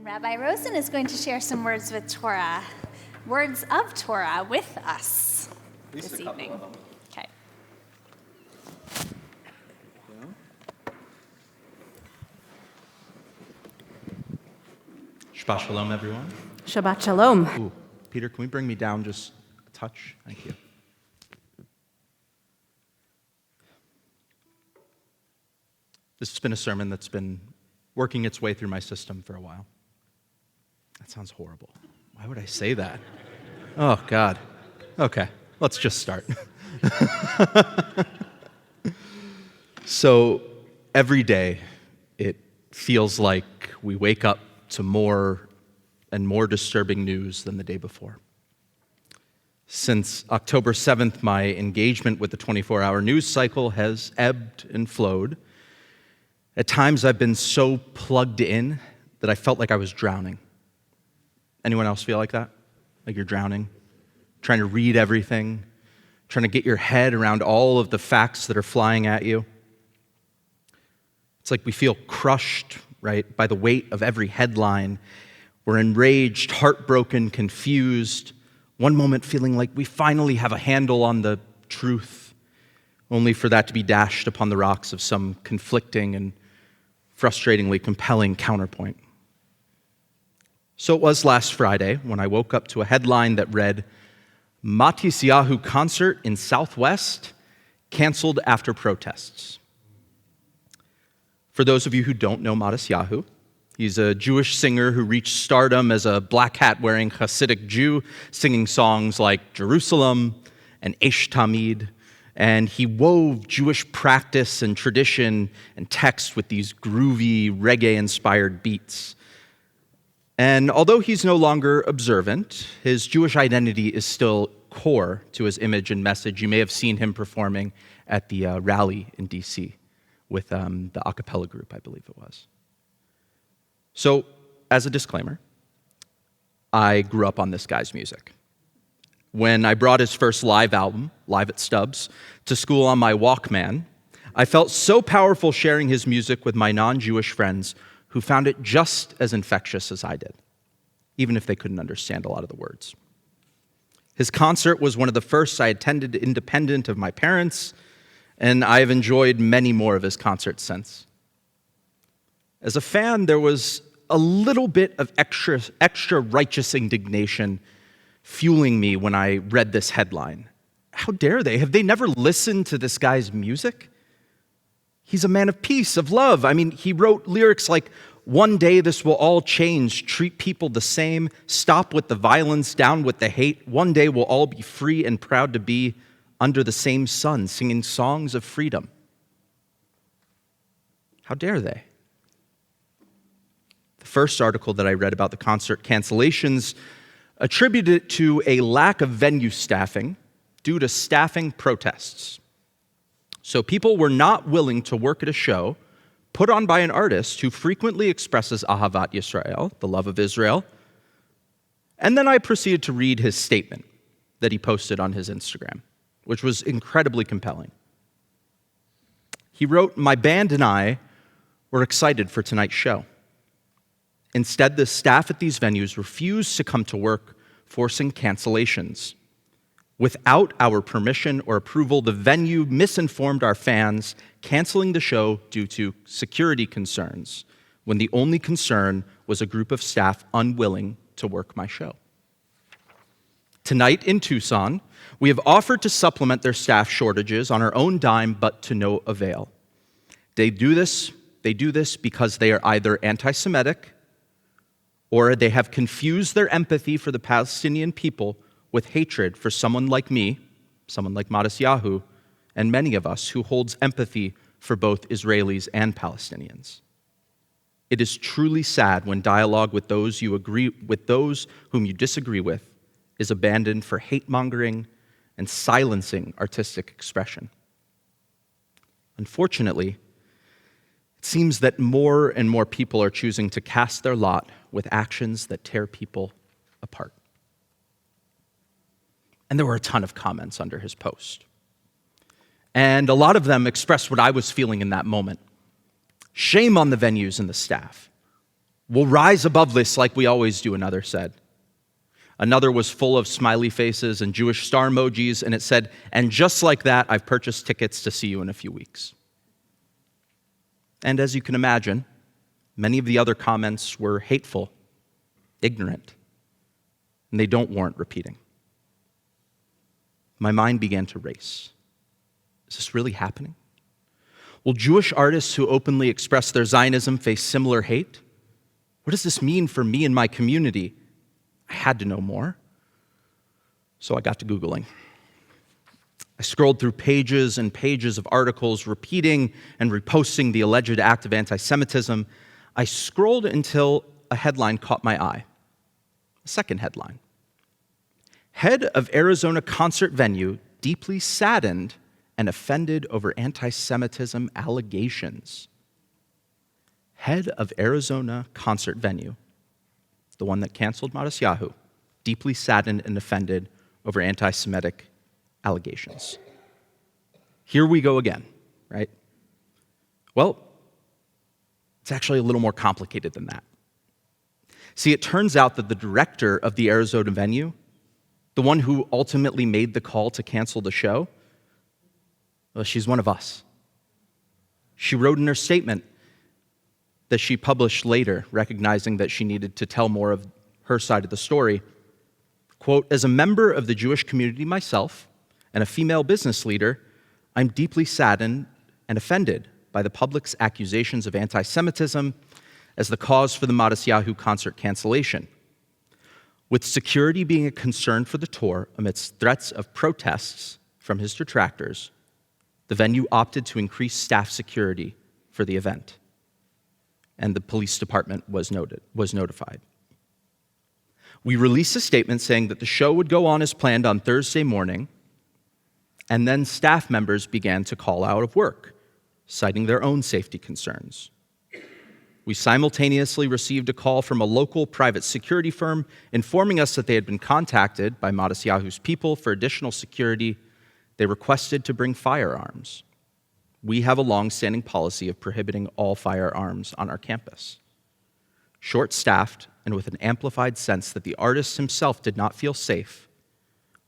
Rabbi Rosen is going to share some words of Torah with us this evening. Okay. Shabbat shalom, everyone. Shabbat shalom. Ooh, Peter, can we bring me down just a touch? Thank you. This has been a sermon that's been working its way through my system for a while. That sounds horrible. Why would I say that? Oh, God. Okay, let's just start. So, every day, it feels like we wake up to more and more disturbing news than the day before. Since October 7th, my engagement with the 24-hour news cycle has ebbed and flowed. At times, I've been so plugged in that I felt like I was drowning. Anyone else feel like that? Like you're drowning? Trying to read everything? Trying to get your head around all of the facts that are flying at you? It's like we feel crushed, right, by the weight of every headline. We're enraged, heartbroken, confused, one moment feeling like we finally have a handle on the truth, only for that to be dashed upon the rocks of some conflicting and frustratingly compelling counterpoint. So it was last Friday when I woke up to a headline that read, Matisyahu concert in Southwest canceled after protests. For those of you who don't know Matisyahu, he's a Jewish singer who reached stardom as a black hat-wearing Hasidic Jew, singing songs like Jerusalem and Eish Tamid, and he wove Jewish practice and tradition and text with these groovy, reggae-inspired beats. And although he's no longer observant, his Jewish identity is still core to his image and message. You may have seen him performing at the rally in D.C. with the a cappella group, I believe it was. So, as a disclaimer, I grew up on this guy's music. When I brought his first live album, Live at Stubbs, to school on my Walkman, I felt so powerful sharing his music with my non-Jewish friends who found it just as infectious as I did, even if they couldn't understand a lot of the words. His concert was one of the first I attended independent of my parents, and I have enjoyed many more of his concerts since. As a fan, there was a little bit of extra righteous indignation fueling me when I read this headline. How dare they? Have they never listened to this guy's music? He's a man of peace, of love. I mean, he wrote lyrics like, one day this will all change, treat people the same, stop with the violence, down with the hate. One day we'll all be free and proud to be under the same sun, singing songs of freedom. How dare they? The first article that I read about the concert cancellations attributed it to a lack of venue staffing due to staffing protests. So people were not willing to work at a show put on by an artist who frequently expresses Ahavat Yisrael, the love of Israel. And then I proceeded to read his statement that he posted on his Instagram, which was incredibly compelling. He wrote, "My band and I were excited for tonight's show. Instead, the staff at these venues refused to come to work, forcing cancellations. Without our permission or approval, the venue misinformed our fans, canceling the show due to security concerns, when the only concern was a group of staff unwilling to work my show. Tonight in Tucson, we have offered to supplement their staff shortages on our own dime, but to no avail. They do this because they are either anti-Semitic or they have confused their empathy for the Palestinian people with hatred for someone like me, someone like Matisyahu, and many of us who holds empathy for both Israelis and Palestinians. It is truly sad when dialogue with those whom you disagree with is abandoned for hate-mongering and silencing artistic expression. Unfortunately, it seems that more and more people are choosing to cast their lot with actions that tear people apart." And there were a ton of comments under his post. And a lot of them expressed what I was feeling in that moment. Shame on the venues and the staff. We'll rise above this like we always do, another said. Another was full of smiley faces and Jewish star emojis, and it said, and just like that, I've purchased tickets to see you in a few weeks. And as you can imagine, many of the other comments were hateful, ignorant, and they don't warrant repeating. My mind began to race. Is this really happening? Will Jewish artists who openly express their Zionism face similar hate? What does this mean for me and my community? I had to know more, so I got to Googling. I scrolled through pages and pages of articles repeating and reposting the alleged act of anti-Semitism. I scrolled until a headline caught my eye. A second headline. Head of Arizona concert venue deeply saddened and offended over anti-Semitism allegations. Head of Arizona concert venue, the one that canceled Matisyahu, deeply saddened and offended over anti-Semitic allegations. Here we go again, right? Well, it's actually a little more complicated than that. See, it turns out that the director of the Arizona venue, the one who ultimately made the call to cancel the show, well, she's one of us. She wrote in her statement that she published later, recognizing that she needed to tell more of her side of the story, quote, as a member of the Jewish community myself and a female business leader, I'm deeply saddened and offended by the public's accusations of anti-Semitism as the cause for the Matisyahu concert cancellation. With security being a concern for the tour amidst threats of protests from his detractors, the venue opted to increase staff security for the event, and the police department was notified. We released a statement saying that the show would go on as planned on Thursday morning, and then staff members began to call out of work, citing their own safety concerns. We simultaneously received a call from a local private security firm informing us that they had been contacted by Matisyahu's people for additional security. They requested to bring firearms. We have a long-standing policy of prohibiting all firearms on our campus. Short-staffed and with an amplified sense that the artist himself did not feel safe,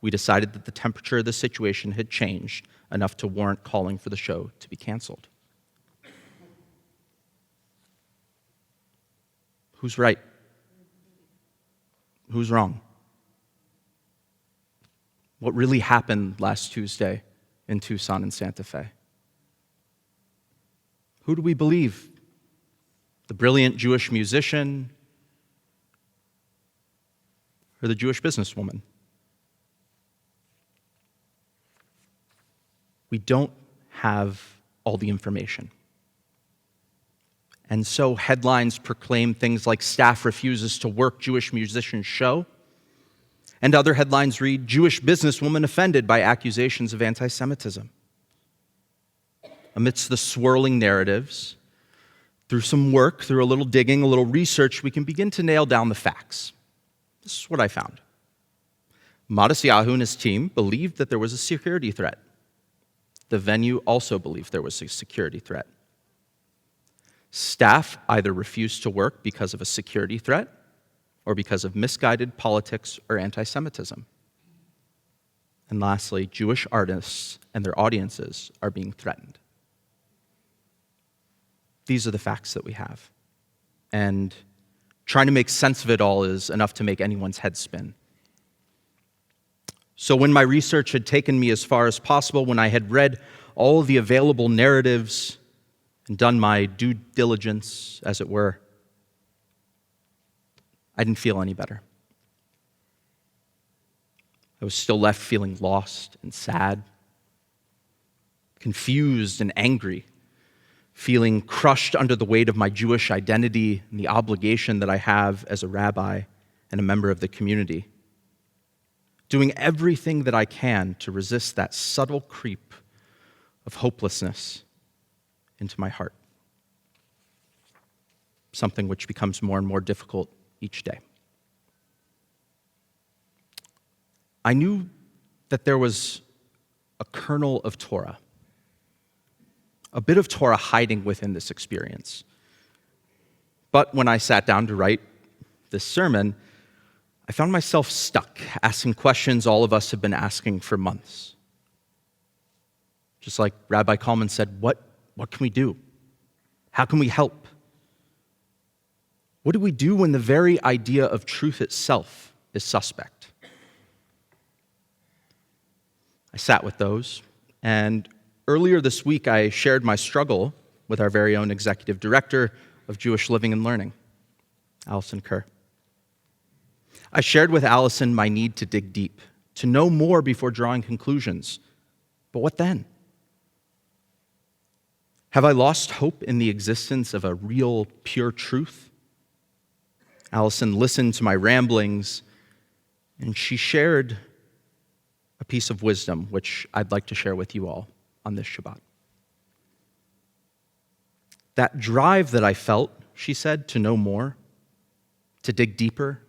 we decided that the temperature of the situation had changed enough to warrant calling for the show to be canceled. Who's right? Who's wrong? What really happened last Tuesday in Tucson and Santa Fe? Who do we believe? The brilliant Jewish musician or the Jewish businesswoman? We don't have all the information. And so headlines proclaim things like staff refuses to work Jewish musician's show, and other headlines read, Jewish businesswoman offended by accusations of anti-Semitism. Amidst the swirling narratives, through some work, through a little digging, a little research, we can begin to nail down the facts. This is what I found. Matisyahu and his team believed that there was a security threat. The venue also believed there was a security threat. Staff either refused to work because of a security threat or because of misguided politics or anti-Semitism. And lastly, Jewish artists and their audiences are being threatened. These are the facts that we have. And trying to make sense of it all is enough to make anyone's head spin. So when my research had taken me as far as possible, when I had read all of the available narratives and done my due diligence, as it were, I didn't feel any better. I was still left feeling lost and sad, confused and angry, feeling crushed under the weight of my Jewish identity and the obligation that I have as a rabbi and a member of the community, doing everything that I can to resist that subtle creep of hopelessness into my heart, something which becomes more and more difficult each day. I knew that there was a kernel of Torah, a bit of Torah hiding within this experience. But when I sat down to write this sermon, I found myself stuck, asking questions all of us have been asking for months. Just like Rabbi Kalman said, what can we do? How can we help? What do we do when the very idea of truth itself is suspect? I sat with those, and earlier this week I shared my struggle with our very own executive director of Jewish Living and Learning, Allison Kerr. I shared with Allison my need to dig deep, to know more before drawing conclusions. But what then? Have I lost hope in the existence of a real, pure truth? Allison listened to my ramblings, and she shared a piece of wisdom, which I'd like to share with you all on this Shabbat. That drive that I felt, she said, to know more, to dig deeper,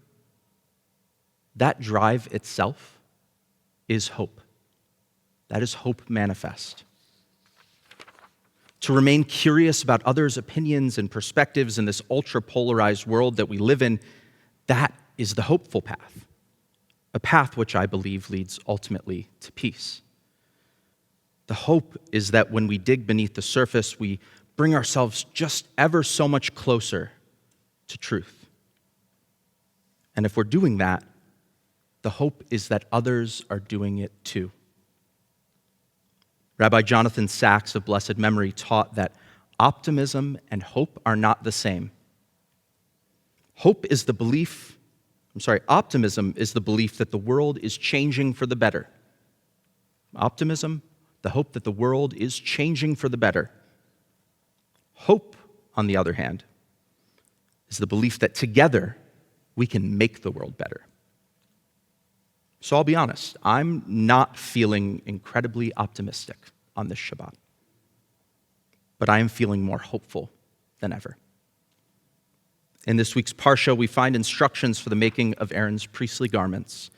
that drive itself is hope. That is hope manifest. To remain curious about others' opinions and perspectives in this ultra-polarized world that we live in, that is the hopeful path. A path which I believe leads ultimately to peace. The hope is that when we dig beneath the surface, we bring ourselves just ever so much closer to truth. And if we're doing that, the hope is that others are doing it too. Rabbi Jonathan Sacks of blessed memory taught that optimism and hope are not the same. Optimism is the belief that the world is changing for the better. Optimism, the hope that the world is changing for the better. Hope, on the other hand, is the belief that together we can make the world better. So I'll be honest, I'm not feeling incredibly optimistic on this Shabbat, but I am feeling more hopeful than ever. In this week's Parsha, we find instructions for the making of Aaron's priestly garments,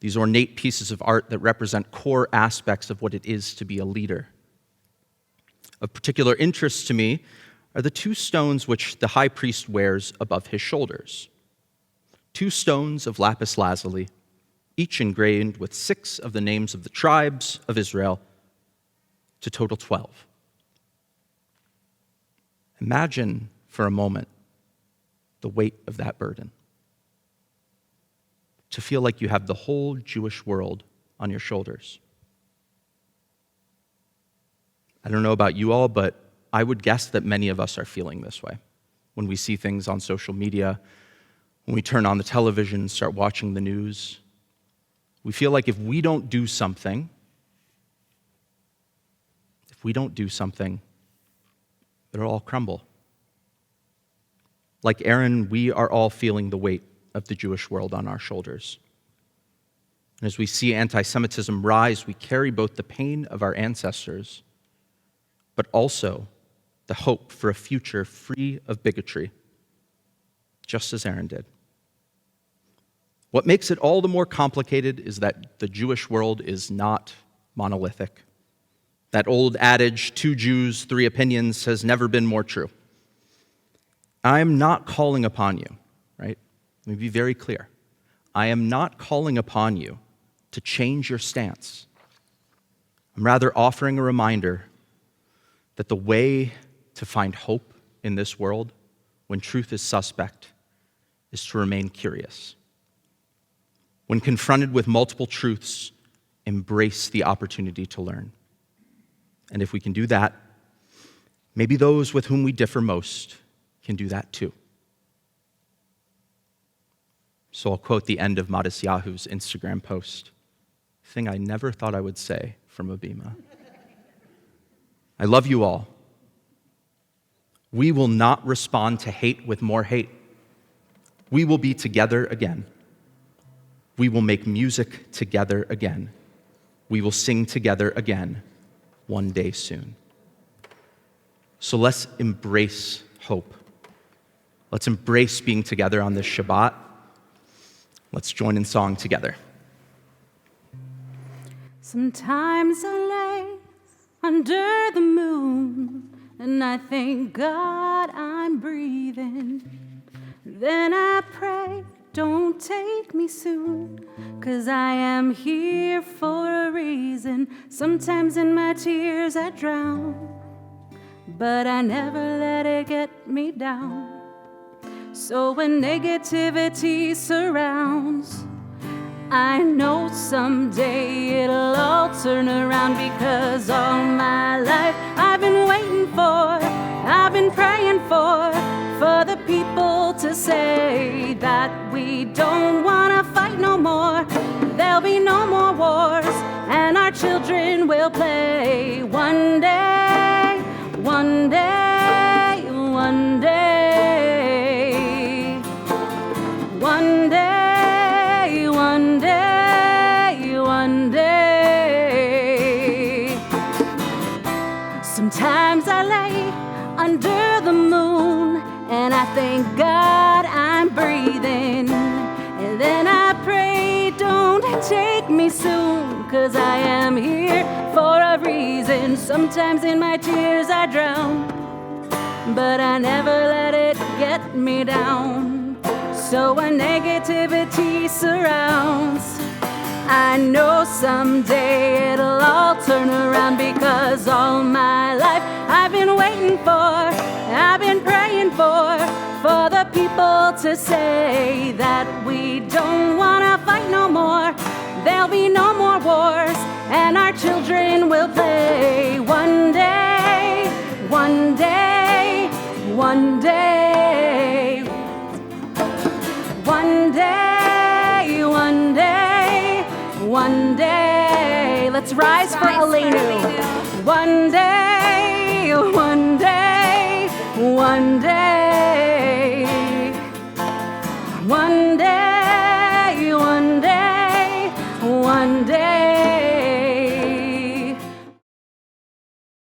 these ornate pieces of art that represent core aspects of what it is to be a leader. Of particular interest to me are the two stones which the high priest wears above his shoulders. 2 stones of lapis lazuli, each engraved with 6 of the names of the tribes of Israel, to total 12. Imagine for a moment the weight of that burden. To feel like you have the whole Jewish world on your shoulders. I don't know about you all, but I would guess that many of us are feeling this way when we see things on social media, when we turn on the television and start watching the news. We feel like if we don't do something, it'll all crumble. Like Aaron, we are all feeling the weight of the Jewish world on our shoulders. And as we see anti-Semitism rise, we carry both the pain of our ancestors, but also the hope for a future free of bigotry, just as Aaron did. What makes it all the more complicated is that the Jewish world is not monolithic. That old adage, 2 Jews, 3 opinions, has never been more true. I am not calling upon you, right? Let me be very clear. I am not calling upon you to change your stance. I'm rather offering a reminder that the way to find hope in this world, when truth is suspect, is to remain curious. When confronted with multiple truths, embrace the opportunity to learn. And if we can do that, maybe those with whom we differ most can do that too. So I'll quote the end of Matisyahu's Instagram post, a thing I never thought I would say from a bima. I love you all. We will not respond to hate with more hate. We will be together again. We will make music together again. We will sing together again one day soon. So let's embrace hope. Let's embrace being together on this Shabbat. Let's join in song together. Sometimes I lay under the moon, and I thank God I'm breathing. Then I pray, don't take me soon, 'cause I am here for a reason. Sometimes in my tears I drown, but I never let it get me down. So when negativity surrounds, I know someday it'll all turn around, because all my life I've been waiting for, I've been praying for the people to say that we don't want to fight no more. There'll be no more wars, and our children will play. One day, one day, one day, one day, one day, one day. Sometimes I lay under the moon, and I thank God I'm breathing. And then I pray, don't take me soon, 'cause I am here for a reason. Sometimes in my tears I drown, but I never let it get me down. So when negativity surrounds, I know someday it'll all turn around, because all my life I've been waiting for, I've been praying for the people to say that we don't want to fight no more. There'll be no more wars, and our children will play. One day, one day, one day, one day, one day, one day. Let's rise for Aleinu. One day, one day, one day, one day, one day, one day.